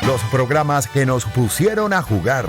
Los programas que nos pusieron a jugar.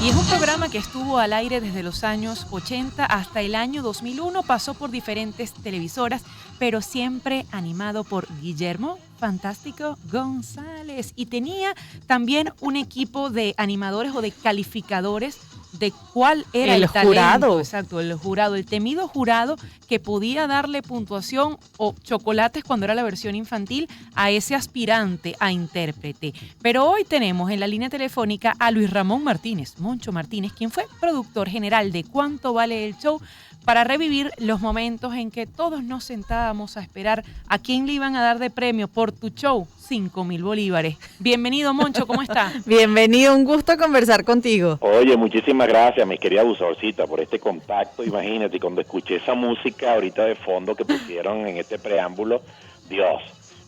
Y es un programa que estuvo al aire desde los años 80 hasta el año 2001, pasó por diferentes televisoras, pero siempre animado por Guillermo Fantástico González. Y tenía también un equipo de animadores o de calificadores de cuál era el talento. Jurado. Exacto, el jurado, el temido jurado que podía darle puntuación o chocolates cuando era la versión infantil a ese aspirante a intérprete. Pero hoy tenemos en la línea telefónica a Luis Ramón Martínez, Moncho Martínez, quien fue productor general de Cuánto Vale el Show, para revivir los momentos en que todos nos sentábamos a esperar a quién le iban a dar de premio por tu show, 5,000 bolívares. Bienvenido, Moncho, ¿cómo está? Bienvenido, un gusto conversar contigo. Oye, muchísimas gracias, mi querida abusadorcita, por este contacto. Imagínate, cuando escuché esa música ahorita de fondo que pusieron en este preámbulo, Dios,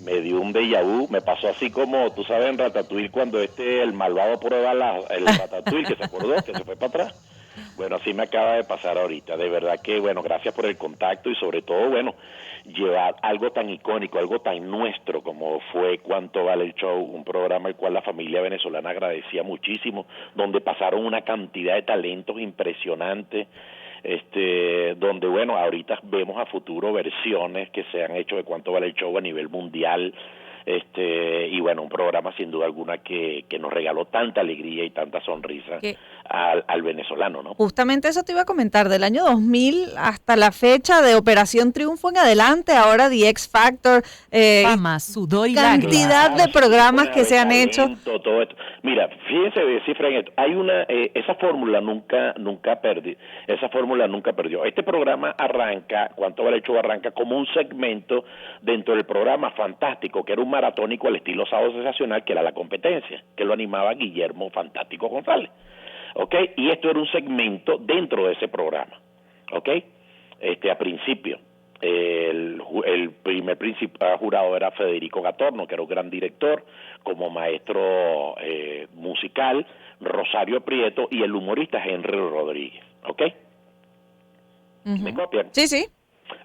me dio un déjà vu, me pasó así como, tú sabes, en Ratatouille, cuando el malvado prueba el Ratatouille, que se acordó, que se fue para atrás. Bueno, así me acaba de pasar ahorita. De verdad que, bueno, gracias por el contacto y sobre todo, bueno, llevar algo tan icónico, algo tan nuestro como fue Cuánto Vale el Show, un programa el cual la familia venezolana agradecía muchísimo, donde pasaron una cantidad de talentos impresionantes, donde, bueno, ahorita vemos a futuro versiones que se han hecho de Cuánto Vale el Show a nivel mundial. Y bueno, un programa sin duda alguna que nos regaló tanta alegría y tanta sonrisa al venezolano, ¿no? Justamente eso te iba a comentar, del año 2000 hasta la fecha de Operación Triunfo en adelante, ahora The X Factor, Fama, sudor y cantidad lágrimas. de programas que se han hecho. Todo esto. Mira, fíjense, cifra en esto, hay esa fórmula nunca perdió. Este programa arranca, Cuánto Vale el Show arranca como un segmento dentro del programa Fantástico, que era un maratónico al estilo Sábado Sensacional, que era la competencia, que lo animaba Guillermo Fantástico González, ¿ok? Y esto era un segmento dentro de ese programa, ¿ok? A principio, el primer principal jurado era Federico Gatorno, que era un gran director, como maestro musical, Rosario Prieto, y el humorista Henry Rodríguez, ¿ok? Uh-huh. ¿Me copian? Sí, sí.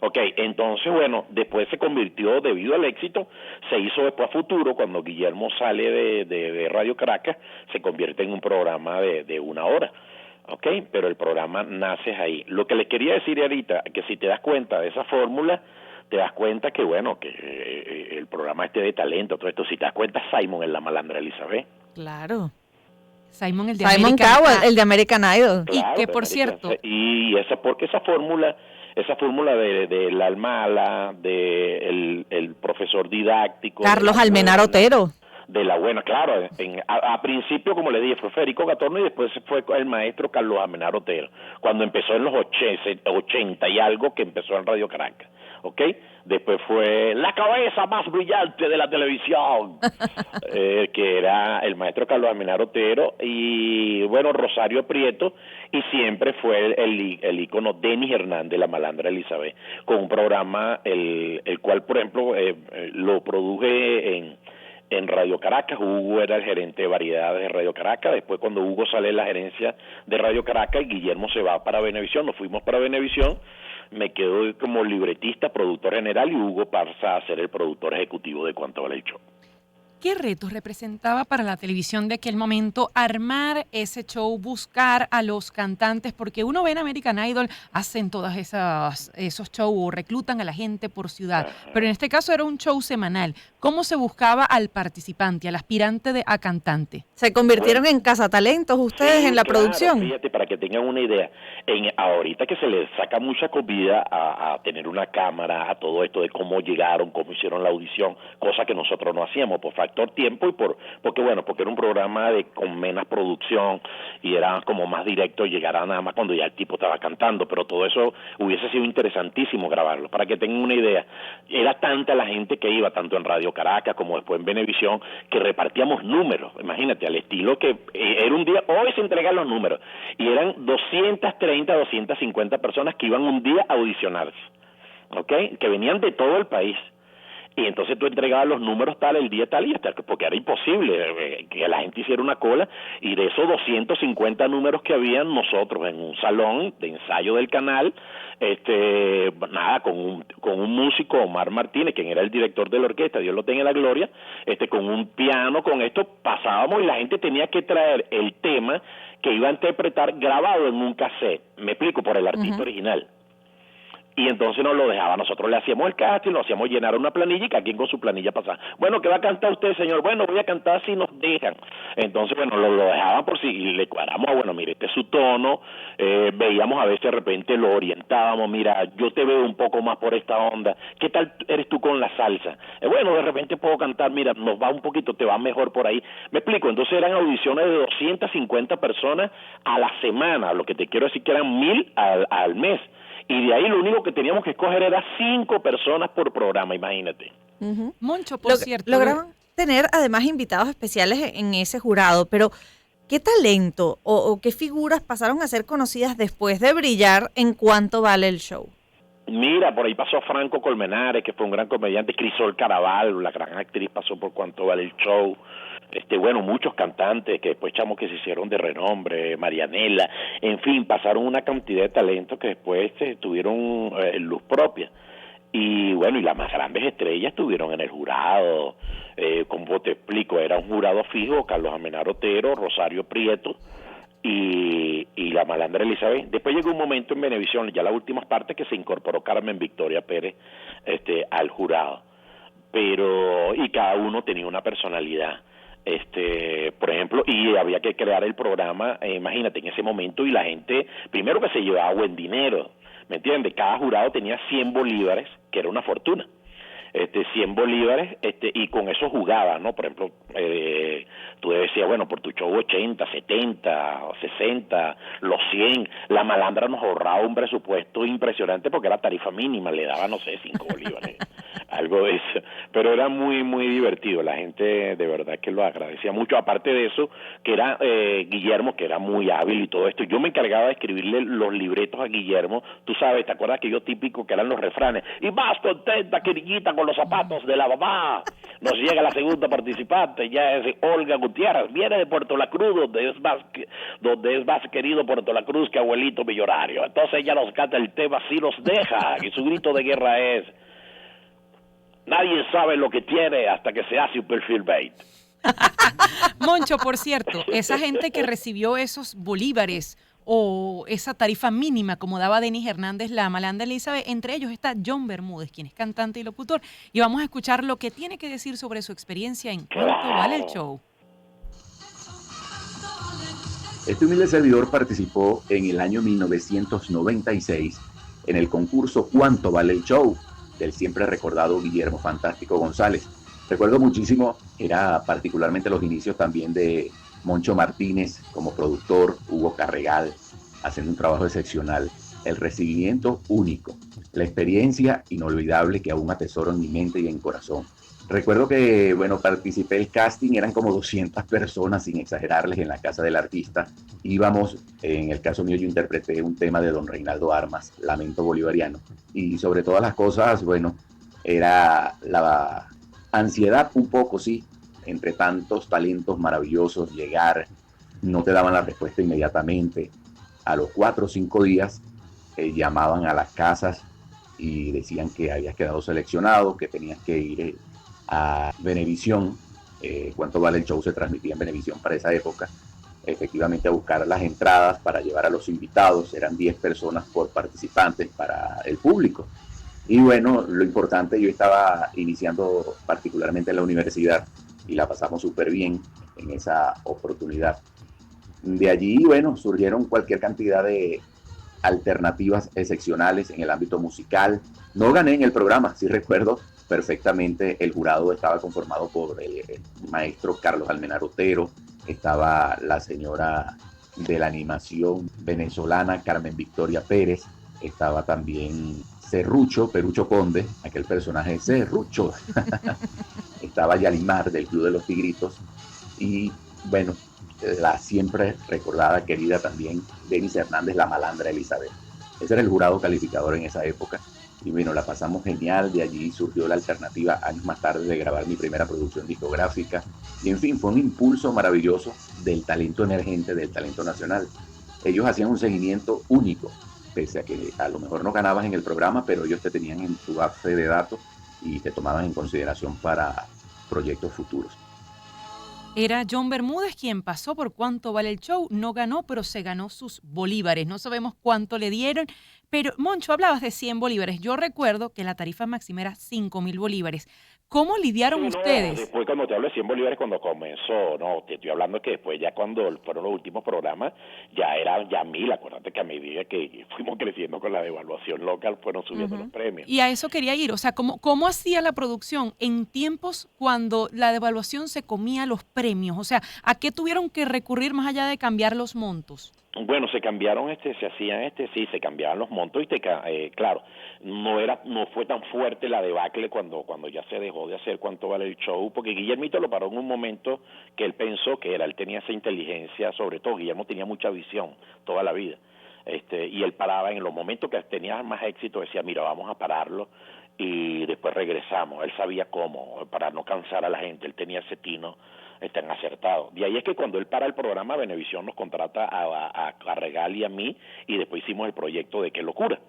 Ok, entonces, bueno, después se convirtió, debido al éxito, se hizo después a futuro, cuando Guillermo sale de Radio Caracas, se convierte en un programa de 1 hora, ok, pero el programa nace ahí. Lo que les quería decir ahorita, que si te das cuenta de esa fórmula, te das cuenta que, bueno, que el programa de talento, todo esto, si te das cuenta, Simon es la malandra Elizabeth. Claro. Simon, el de Simon American Cowell, el de American Idol. Claro, y que, por cierto... Y porque esa fórmula del alma de el profesor didáctico, Carlos Almenara Otero. De la buena, claro, a principio, como le dije, fue Federico Gatorno y después fue el maestro Carlos Almenara Otero, cuando empezó en los 80 y algo, que empezó en Radio Caracas, ¿ok? Después fue la cabeza más brillante de la televisión, que era el maestro Carlos Almenara Otero, y bueno, Rosario Prieto, y siempre fue el ícono Denis Hernández, la malandra Elizabeth, con un programa el cual, por ejemplo, lo produje en Radio Caracas. Hugo era el gerente de variedades de Radio Caracas. Después, cuando Hugo sale de la gerencia de Radio Caracas y Guillermo se va para Venevisión, nos fuimos para Venevisión, me quedo como libretista, productor general, y Hugo pasa a ser el productor ejecutivo de Cuánto Vale el Show. ¿Qué retos representaba para la televisión de aquel momento armar ese show, buscar a los cantantes? Porque uno ve en American Idol, hacen todas esos shows, reclutan a la gente por ciudad, pero en este caso era un show semanal. ¿Cómo se buscaba al participante, al aspirante a cantante? ¿Se convirtieron en cazatalentos ustedes en la producción? Fíjate, para que tengan una idea, ahorita que se les saca mucha comida a tener una cámara, a todo esto de cómo llegaron, cómo hicieron la audición, cosa que nosotros no hacíamos por factor tiempo y porque era un programa con menos producción y era como más directo, llegar a nada más cuando ya el tipo estaba cantando, pero todo eso hubiese sido interesantísimo grabarlo. Para que tengan una idea, era tanta la gente que iba, tanto en Radio Caracas como después en Venevisión, que repartíamos números, imagínate, al estilo que era un día, hoy se entregan los números, y eran 230, 250 personas que iban un día a audicionarse, ¿ok? Que venían de todo el país. y entonces tú entregabas los números tal, el día tal y hasta, porque era imposible que la gente hiciera una cola, y de esos 250 números que habían, nosotros en un salón de ensayo del canal, nada, con un músico, Omar Martínez, quien era el director de la orquesta, Dios lo tenga en la gloria, con un piano, con esto pasábamos y la gente tenía que traer el tema que iba a interpretar grabado en un cassette, me explico, por el artista original. Y entonces nos lo dejaba, nosotros le hacíamos el casting, lo hacíamos llenar una planilla y cada quien con su planilla pasaba. Bueno, ¿qué va a cantar usted, señor? Bueno, voy a cantar si nos dejan. Entonces, bueno, lo dejaban por si, y le cuadramos, bueno, mire, este es su tono, veíamos a veces de repente lo orientábamos, mira, yo te veo un poco más por esta onda, ¿qué tal eres tú con la salsa? Bueno, de repente puedo cantar, mira, nos va un poquito, te va mejor por ahí. Me explico, entonces eran audiciones de 250 personas a la semana, lo que te quiero decir que eran 1000 al mes. Y de ahí lo único que teníamos que escoger era 5 personas por programa, imagínate. Moncho, por cierto. Lograban tener además invitados especiales en ese jurado, pero ¿qué talento o qué figuras pasaron a ser conocidas después de brillar en Cuánto Vale el Show? Mira, por ahí pasó Franco Colmenares, que fue un gran comediante, Crisol Caraval, la gran actriz, pasó por Cuánto Vale el Show. Bueno, muchos cantantes que después chamos que se hicieron de renombre, Marianela, en fin, pasaron una cantidad de talentos que después tuvieron luz propia. Y bueno, y las más grandes estrellas estuvieron en el jurado, como te explico, era un jurado fijo, Carlos Amenar Otero, Rosario Prieto y la malandra Elizabeth. Después llegó un momento en Venevisión, ya las últimas partes, que se incorporó Carmen Victoria Pérez al jurado, pero y cada uno tenía una personalidad. Por ejemplo, y había que crear el programa, imagínate, en ese momento, y la gente, primero que se llevaba buen dinero, ¿me entiendes? Cada jurado tenía 100 bolívares, que era una fortuna, 100 bolívares, y con eso jugaba, ¿no? Por ejemplo, tú decías, bueno, por tu show 80, 70, 60, los 100, la malandra nos ahorraba un presupuesto impresionante porque era tarifa mínima, le daba, no sé, 5 bolívares, algo de eso, pero era muy, muy divertido, la gente de verdad que lo agradecía mucho, aparte de eso, que era Guillermo, que era muy hábil y todo esto, yo me encargaba de escribirle los libretos a Guillermo, tú sabes, ¿te acuerdas aquello típico que eran los refranes? Y más contenta, querillita, con los zapatos de la mamá. Nos llega la segunda participante, ya es Olga Gutiérrez, viene de Puerto La Cruz, donde es más querido Puerto La Cruz que abuelito millonario. Entonces ella nos canta el tema Si nos deja, y su grito de guerra es: nadie sabe lo que tiene hasta que se hace un perfil bait. Moncho, por cierto, esa gente que recibió esos bolívares o esa tarifa mínima, como daba Denis Hernández, la malandra Elizabeth, entre ellos está John Bermúdez, quien es cantante y locutor, y vamos a escuchar lo que tiene que decir sobre su experiencia en Cuánto Vale el Show. Este humilde servidor participó en el año 1996 en el concurso Cuánto Vale el Show del siempre recordado Guillermo Fantástico González. Recuerdo muchísimo, era particularmente los inicios también de Moncho Martínez como productor, Hugo Carregal haciendo un trabajo excepcional, el recibimiento único, la experiencia inolvidable que aún atesoro en mi mente y en corazón. Recuerdo que, bueno, participé del casting, eran como 200 personas, sin exagerarles, en la casa del artista. Íbamos, en el caso mío yo interpreté un tema de don Reinaldo Armas, Lamento Bolivariano, y sobre todas las cosas, bueno, era la ansiedad un poco, sí, entre tantos talentos maravillosos, llegar, no te daban la respuesta inmediatamente. A los 4 o 5 días llamaban a las casas y decían que habías quedado seleccionado, que tenías que ir a Venevisión. Cuánto Vale el Show se transmitía en Venevisión para esa época, efectivamente a buscar las entradas para llevar a los invitados. Eran 10 personas por participantes para el público. Y bueno, lo importante, yo estaba iniciando particularmente en la universidad y la pasamos súper bien en esa oportunidad. De allí, bueno, surgieron cualquier cantidad de alternativas excepcionales en el ámbito musical. No gané en el programa, sí recuerdo perfectamente, el jurado estaba conformado por el maestro Carlos Almenar Otero, estaba la señora de la animación venezolana Carmen Victoria Pérez, estaba también Perucho Conde, aquel personaje Serrucho, estaba Yalimar del Club de los Tigritos, y bueno, la siempre recordada, querida también, Denis Hernández, la malandra Elizabeth. Ese era el jurado calificador en esa época. y bueno, la pasamos genial. De allí surgió la alternativa años más tarde de grabar mi primera producción discográfica. Y en fin, fue un impulso maravilloso del talento emergente, del talento nacional. Ellos hacían un seguimiento único, pese a que a lo mejor no ganabas en el programa, pero ellos te tenían en tu base de datos y te tomaban en consideración para proyectos futuros. Era John Bermúdez quien pasó por Cuánto Vale el Show, no ganó, pero se ganó sus bolívares. No sabemos cuánto le dieron, pero Moncho, hablabas de 100 bolívares. Yo recuerdo que la tarifa máxima era 5.000 bolívares. ¿Cómo lidiaron Sí, no, ustedes? después cuando te hablo de 100 bolívares cuando comenzó, no, te estoy hablando que después ya cuando fueron los últimos programas ya eran ya 1.000, acuérdate que a medida que fuimos creciendo con la devaluación local fueron subiendo los premios. Y a eso quería ir, o sea, ¿cómo hacía la producción en tiempos cuando la devaluación se comía los premios? O sea, ¿a qué tuvieron que recurrir más allá de cambiar los montos? Bueno, se cambiaron, sí, se cambiaban los montos y claro, no fue tan fuerte la debacle cuando ya se dejó de hacer Cuánto Vale el Show, porque Guillermito lo paró en un momento que él pensó que él tenía esa inteligencia, sobre todo Guillermo tenía mucha visión toda la vida, y él paraba en los momentos que tenía más éxito, decía, mira, vamos a pararlo y después regresamos. Él sabía cómo, para no cansar a la gente, él tenía ese tino tan acertado. De ahí es que cuando él para el programa, Venevisión nos contrata a Regal y a mí, y después hicimos el proyecto de Qué Locura.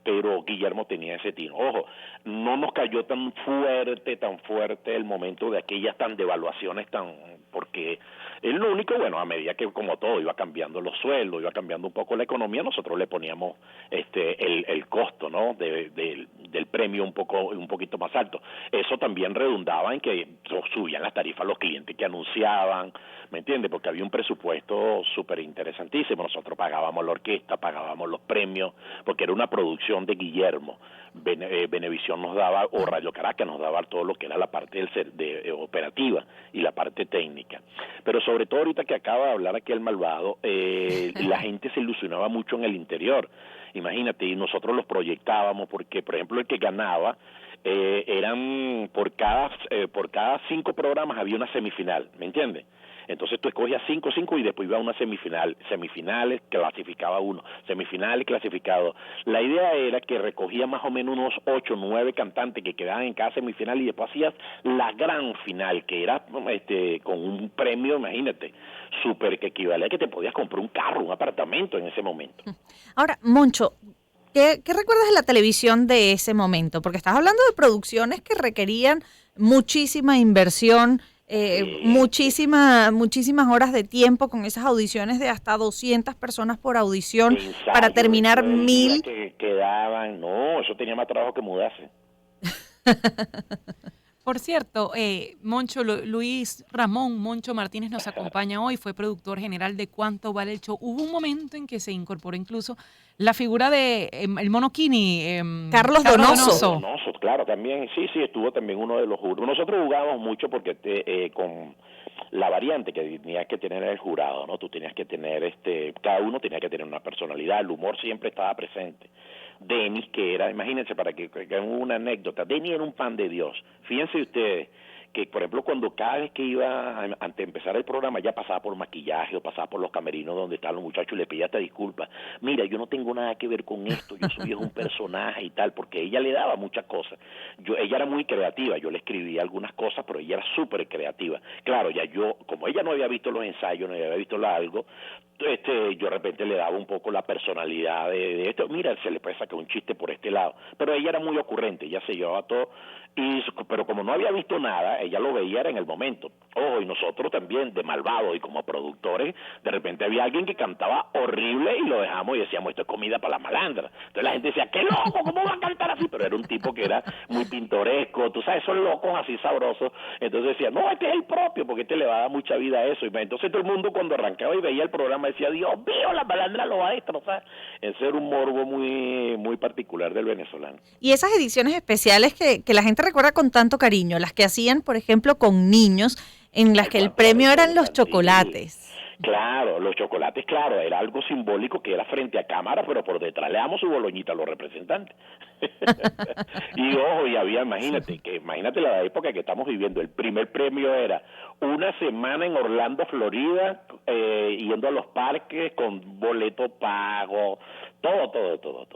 Pero Guillermo tenía ese tino. Ojo, no nos cayó tan fuerte el momento de aquellas tan devaluaciones porque es lo único, bueno, a medida que como todo iba cambiando los sueldos, iba cambiando un poco la economía, nosotros le poníamos el costo, ¿no? del premio un poquito más alto. Eso también redundaba en que subían las tarifas los clientes que anunciaban, ¿me entiendes? Porque había un presupuesto súper interesantísimo. Nosotros pagábamos la orquesta, pagábamos los premios, porque era una producción de Guillermo. Venevisión nos daba, o Radio Caracas nos daba todo lo que era la parte de operativa y la parte técnica. Pero sobre todo ahorita que acaba de hablar aquí el malvado, la gente se ilusionaba mucho en el interior. Imagínate, y nosotros los proyectábamos porque, por ejemplo, el que ganaba eran por cada 5 programas había una semifinal, ¿me entiendes? Entonces tú escogías 5 y después iba a una semifinales, clasificaba uno, semifinales, clasificado. La idea era que recogía más o menos unos 8 o 9 cantantes que quedaban en cada semifinal y después hacías la gran final, que era con un premio, imagínate, súper que equivalía a que te podías comprar un carro, un apartamento en ese momento. Ahora, Moncho, ¿qué recuerdas de la televisión de ese momento? Porque estás hablando de producciones que requerían muchísima inversión, muchísimas horas de tiempo con esas audiciones de hasta 200 personas por audición para terminar 1.000. Que quedaban, no, eso tenía más trabajo que mudarse. Por cierto, Moncho, Luis Ramón Moncho Martínez nos acompaña hoy, fue productor general de Cuánto Vale el Show. Hubo un momento en que se incorporó incluso la figura de el Mono Kini, Carlos Donoso. Donoso, claro, también, sí, estuvo también uno de los jurados. Nosotros jugábamos mucho porque con la variante que tenías que tener el jurado, ¿no? Tú tenías que tener, cada uno tenía que tener una personalidad, el humor siempre estaba presente. Denis, que era, imagínense, para que una anécdota, Denis era un pan de Dios. Fíjense ustedes que, por ejemplo, cuando cada vez que iba antes de empezar el programa, ya pasaba por maquillaje o pasaba por los camerinos donde estaban los muchachos y le pedía hasta disculpas. Mira, yo no tengo nada que ver con esto, yo soy un personaje y tal, porque ella le daba muchas cosas. Ella era muy creativa, yo le escribía algunas cosas, pero ella era súper creativa. Claro, ya yo, como ella no había visto los ensayos, no había visto algo, yo de repente le daba un poco la personalidad de esto. Mira, se le puede sacar un chiste por este lado. Pero ella era muy ocurrente, ella se llevaba todo. Pero como no había visto nada, ella lo veía era en el momento. Ojo, y nosotros también, de malvados y como productores, de repente había alguien que cantaba horrible y lo dejamos y decíamos, esto es comida para la malandra. Entonces la gente decía, ¡qué loco! ¿Cómo va a cantar así? Pero era un tipo que era muy pintoresco, tú sabes, esos locos así sabrosos. Entonces decía, no, este es el propio, porque le va a dar mucha vida a eso. Y entonces todo el mundo cuando arrancaba y veía el programa decía, Dios mío, la malandra lo va a destrozar. Ese era un morbo muy, muy particular del venezolano. Y esas ediciones especiales que la gente recuerda con tanto cariño, las que hacían, por ejemplo, con niños, en las que el premio eran los chocolates. Claro, los chocolates, claro, era algo simbólico que era frente a cámara, pero por detrás le damos su boloñita a los representantes. Y ojo, y había, imagínate la época que estamos viviendo, el primer premio era una semana en Orlando, Florida, yendo a los parques con boleto pago, todo.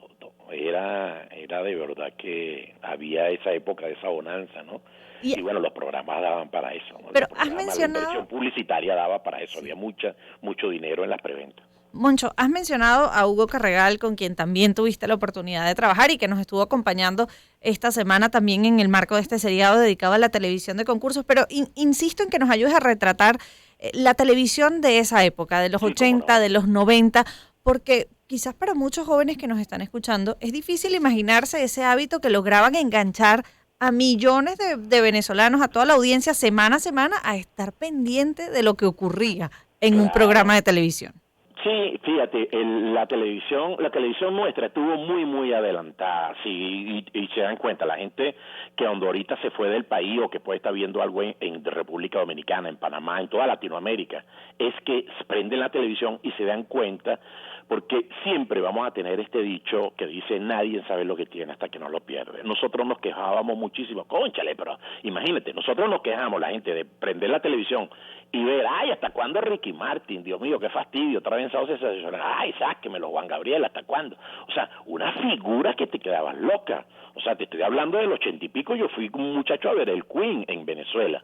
era de verdad que había esa época de esa bonanza, ¿no? Y, Y bueno, los programas daban para eso, ¿no? pero Los has programas, la mencionado, inversión publicitaria daba para eso, había mucho dinero en las preventas. Moncho, has mencionado a Hugo Carregal, con quien también tuviste la oportunidad de trabajar y que nos estuvo acompañando esta semana también en el marco de este seriado dedicado a la televisión de concursos, pero insisto en que nos ayudes a retratar la televisión de esa época, de los Sí, 80, cómo no. de los 90, porque quizás para muchos jóvenes que nos están escuchando es difícil imaginarse ese hábito que lograban enganchar a millones de venezolanos, a toda la audiencia semana a semana, a estar pendiente de lo que ocurría en un Claro. programa de televisión. Sí, fíjate, la televisión nuestra estuvo muy adelantada, sí, y se dan cuenta, la gente que cuando ahorita se fue del país o que puede estar viendo algo en República Dominicana, en Panamá, en toda Latinoamérica, es que prenden la televisión y se dan cuenta, porque siempre vamos a tener este dicho que dice nadie sabe lo que tiene hasta que no lo pierde. Nosotros nos quejábamos muchísimo, cónchale, pero imagínate, nosotros nos quejamos, la gente, de prender la televisión y ver, ay, ¿hasta cuándo Ricky Martin? Dios mío, qué fastidio, otra vez en Sauce Sensacional, ay, sáquemelo, Juan Gabriel, ¿hasta cuándo? O sea, una figura que te quedabas loca. O sea, te estoy hablando del 80 y pico, yo fui un muchacho a ver el Queen en Venezuela,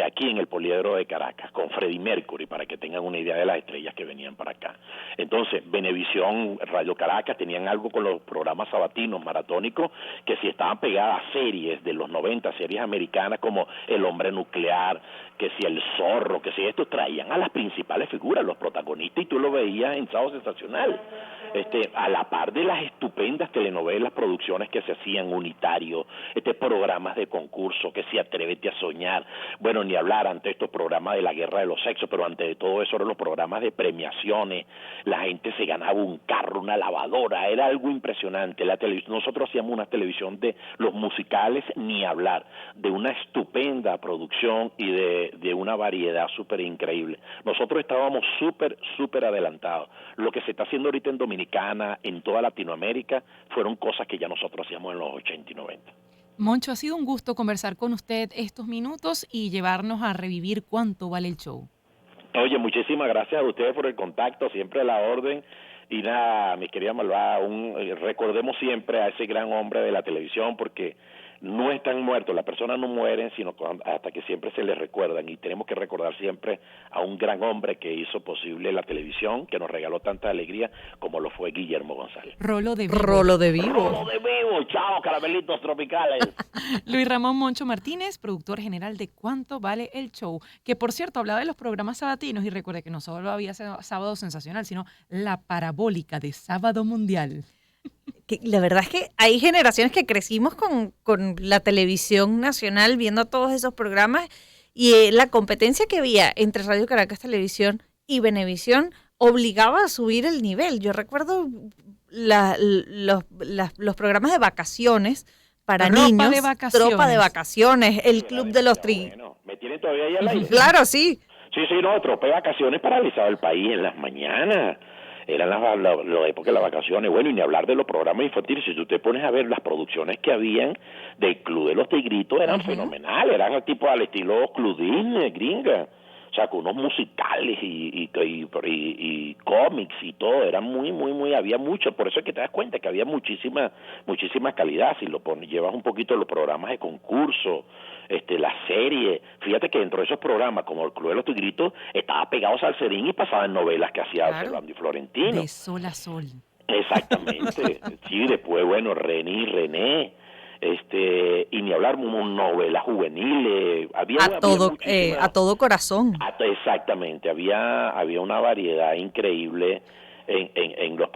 aquí en el Poliedro de Caracas, con Freddie Mercury, para que tengan una idea de las estrellas que venían para acá. Entonces, Venevisión, Radio Caracas, tenían algo con los programas sabatinos, maratónicos, que si estaban pegadas a series de los 90, series americanas como El Hombre Nuclear, que si El Zorro, que si esto, traían a las principales figuras, los protagonistas, y tú lo veías en Sábado Sensacional, a la par de las estupendas telenovelas, producciones que se hacían unitario, programas de concurso, que si Atrévete a Soñar, bueno, ni hablar ante estos programas de la guerra de los sexos, pero ante de todo eso eran los programas de premiaciones, la gente se ganaba un carro, una lavadora, era algo impresionante. Nosotros hacíamos una televisión de los musicales, ni hablar, de una estupenda producción y de una variedad súper increíble. Nosotros estábamos súper adelantados. Lo que se está haciendo ahorita en Dominicana, en toda Latinoamérica, fueron cosas que ya nosotros hacíamos en los 80 y 90. Moncho, ha sido un gusto conversar con usted estos minutos y llevarnos a revivir cuánto vale el show. Oye, muchísimas gracias a ustedes por el contacto, siempre a la orden. Y nada, mi querida Malvada, recordemos siempre a ese gran hombre de la televisión, porque no están muertos, las personas no mueren, sino hasta que siempre se les recuerdan, y tenemos que recordar siempre a un gran hombre que hizo posible la televisión, que nos regaló tanta alegría, como lo fue Guillermo González. Rolo de vivo. Rolo de vivo. ¡Rolo de vivo! ¡Chao, caramelitos tropicales! Luis Ramón Moncho Martínez, productor general de Cuánto Vale el Show, que por cierto hablaba de los programas sabatinos, y recuerde que no solo había Sábado Sensacional, sino la parabólica de Sábado Mundial. Que la verdad es que hay generaciones que crecimos con la televisión nacional viendo todos esos programas, y la competencia que había entre Radio Caracas Televisión y Venevisión obligaba a subir el nivel. Yo recuerdo los programas de vacaciones para niños, Tropa de Vacaciones, el Club de los Bueno, ¿me tienen todavía ahí al aire? Claro, sí. Sí, no, Tropa de Vacaciones paralizaba el país en las mañanas. Eran la época de las vacaciones. Bueno, y ni hablar de los programas infantiles. Si tú te pones a ver las producciones que habían del Club de los Tigritos, eran fenomenales. Eran tipo al estilo Club Disney, gringa. O sea, con unos musicales y cómics y todo. Eran había mucho. Por eso es que te das cuenta que había muchísima calidad. Si llevas un poquito los programas de concurso, la serie. Fíjate que dentro de esos programas, como el Club de los Tigritos, estaba pegado Salserín y pasaban novelas que hacía Orlando y Florentino. De sol a sol. Exactamente. Sí, después, bueno, René y René. Y ni hablar novelas juveniles, A todo corazón. Exactamente, había una variedad increíble en los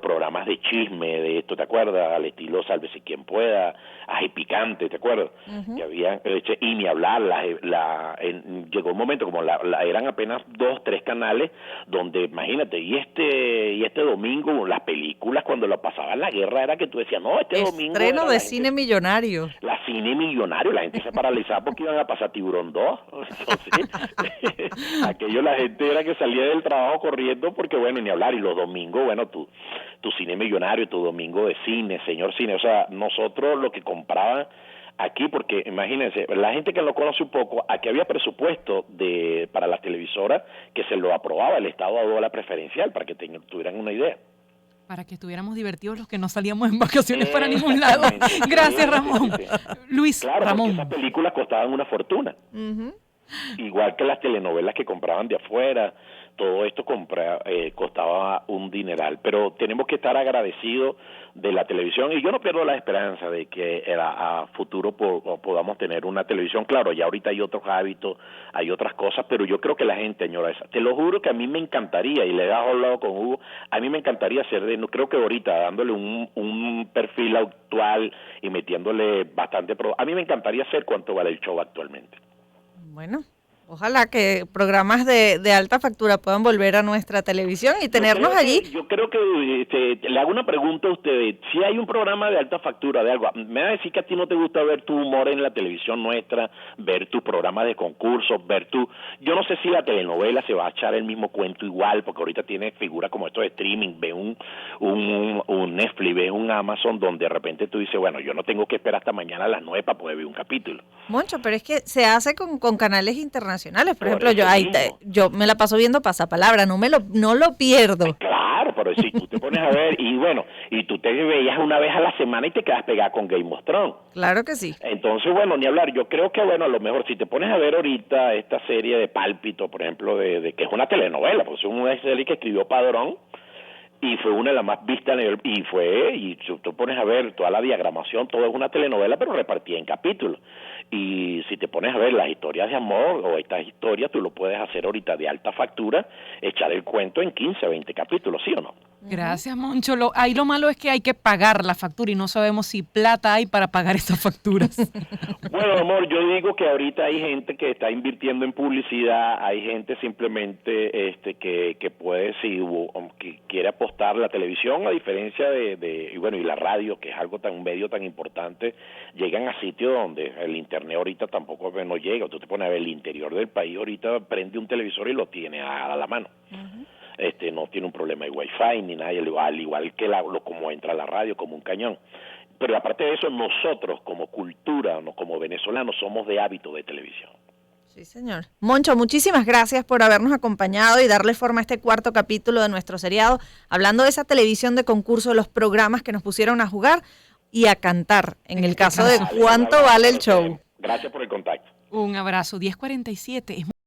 programas de chisme, de esto, ¿te acuerdas? Al estilo Sálvese quien pueda, Ají Picante, ¿te acuerdas? Que había, y ni hablar, llegó un momento como eran apenas 2, 3 canales, donde imagínate, y este domingo, las películas cuando lo pasaban la guerra, era que tú decías, no, domingo estreno de Cine Millonario. La Cine Millonario, la gente se paralizaba porque iban a pasar Tiburón 2. Entonces, aquello la gente era que salía del trabajo corriendo porque, bueno, ni hablar. Y los domingos, bueno, tu Cine Millonario, tu domingo de cine, señor cine. O sea, nosotros lo que compraban aquí, porque imagínense, la gente que lo conoce un poco, aquí había presupuesto para las televisoras que se lo aprobaba el Estado a la preferencial, para que tuvieran una idea. Para que estuviéramos divertidos los que no salíamos en vacaciones para ningún lado. Exactamente. Gracias, Ramón. Sí, sí. Luis, Claro, porque Ramón. esas películas costaban una fortuna. Ujú. Igual que las telenovelas que compraban de afuera, todo esto costaba un dineral. Pero tenemos que estar agradecidos de la televisión y yo no pierdo la esperanza de que a futuro podamos tener una televisión. Claro, ya ahorita hay otros hábitos, hay otras cosas, pero yo creo que la gente añora esa. Te lo juro que a mí me encantaría, y le he hablado con Hugo, a mí me encantaría no creo que ahorita dándole un perfil actual y metiéndole bastante, a mí me encantaría hacer Cuánto Vale el Show actualmente. Bueno, ojalá que programas de alta factura puedan volver a nuestra televisión y tenernos allí. Yo creo que le hago una pregunta a ustedes. Si hay un programa de alta factura de algo, me va a decir que a ti no te gusta ver tu humor en la televisión nuestra, ver tu programa de concursos, yo no sé si la telenovela se va a echar el mismo cuento igual, porque ahorita tiene figuras como esto de streaming, ve un Netflix, ve un Amazon, donde de repente tú dices, bueno, yo no tengo que esperar hasta mañana a las 9 para poder ver un capítulo. Moncho, pero es que se hace con canales internacionales. Por Por ejemplo, eso mismo. yo me la paso viendo Pasapalabra, no lo pierdo. Claro, pero si tú te pones a ver, y tú te veías una vez a la semana y te quedas pegada con Game of Thrones. Claro que sí. Entonces, bueno, ni hablar. Yo creo que, bueno, a lo mejor si te pones a ver ahorita esta serie de Pálpito, por ejemplo, de que es una telenovela, porque es una serie que escribió Padrón, y fue una de las más vistas y tú pones a ver toda la diagramación, todo es una telenovela, pero repartida en capítulos. Y si te pones a ver las historias de amor o estas historias, tú lo puedes hacer ahorita de alta factura, echar el cuento en 15, 20 capítulos, ¿sí o no? Gracias, Moncho. Ahí lo malo es que hay que pagar la factura y no sabemos si plata hay para pagar esas facturas. Bueno, amor, yo digo que ahorita hay gente que está invirtiendo en publicidad, hay gente simplemente que puede, que quiere apostar la televisión, a diferencia y la radio, que es un medio tan importante, llegan a sitios donde el internet ahorita tampoco no llega. Tú te pones a ver el interior del país, ahorita prende un televisor y lo tiene a la mano. Uh-huh. No tiene un problema de wifi ni nada, al igual que como entra la radio, como un cañón. Pero aparte de eso, nosotros como cultura, como venezolanos, somos de hábito de televisión. Sí, señor. Moncho, muchísimas gracias por habernos acompañado y darle forma a este cuarto capítulo de nuestro seriado, hablando de esa televisión de concurso, de los programas que nos pusieron a jugar y a cantar, en el caso de Cuánto Vale el Show. Gracias por el contacto. Un abrazo. 10:47.